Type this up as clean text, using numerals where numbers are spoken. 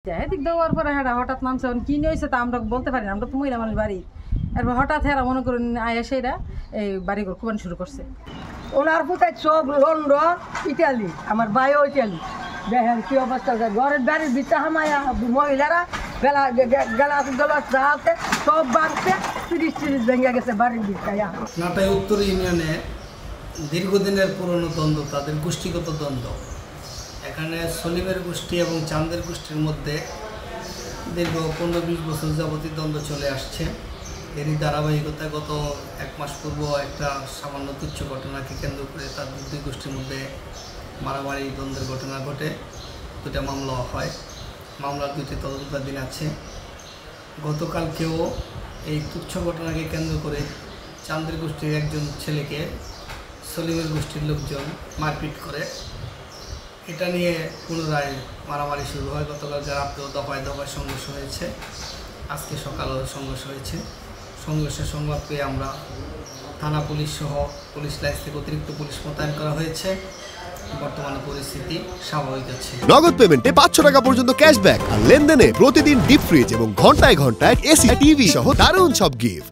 এদিক দেওয়ার পরে হ্যাঁ হঠাৎ নামছে কি নিয়েছে তা আমরা বলতে পারি না, আমরা তো মহিলা মানুষ বাড়ি। এরপর হঠাৎ হ্যাঁ মনে করুন আয়াসেরা এই বাড়ি ঘর কুবানি শুরু করছে। ওনার কোথায় সব লন্ডন ইটালি, আমার ভাইও ইটালি। দেখেন কি অবস্থা, ঘরের বাড়ির ভিতরে হামায়া মহিলারা বেলা আছে সব বাড়ছে, 30 ভেঙে গেছে বাড়ির ভিতরে। নাটাই উত্তর ইউনিয়নে দীর্ঘদিনের পুরনো দ্বন্দ্ব, তাদের গোষ্ঠীগত দ্বন্দ্ব। এখানে সলিমের গোষ্ঠী এবং চাঁদের গোষ্ঠীর মধ্যে দীর্ঘ 15-20 বছর যাবতীয় দ্বন্দ্ব চলে আসছে। এরই ধারাবাহিকতায় গত 1 মাস পূর্ব একটা সামান্য তুচ্ছ ঘটনাকে কেন্দ্র করে তাদের দুই গোষ্ঠীর মধ্যে মারামারি দ্বন্দ্বের ঘটনা ঘটে। দুটা মামলা হয়, মামলার 2টি তদন্তাধীন আছে। গতকালকেও এই তুচ্ছ ঘটনাকে কেন্দ্র করে চাঁদের গোষ্ঠীর একজন ছেলেকে সলিমের গোষ্ঠীর লোকজন মারপিট করে। এটা নিয়ে পুনরায় মারামারি শুরু হয়। গতকালকে রাত্রেও দফায় দফায় সংঘর্ষ হয়েছে, আজকে সকালেও সংঘর্ষ হয়েছে। সংঘর্ষের সংবাদ পেয়ে আমরা থানা পুলিশ সহ পুলিশ লাইন থেকে অতিরিক্ত পুলিশ মোতায়েন করা হয়েছে। বর্তমানে পরিস্থিতি স্বাভাবিক আছে। নগদ পেমেন্টে 500 টাকা পর্যন্ত ক্যাশব্যাক আর লেনদেনে প্রতিদিন ডিপ ফ্রিজ এবং ঘন্টায় ঘন্টায় এসি টিভি সহ দারুণ সব গিফট।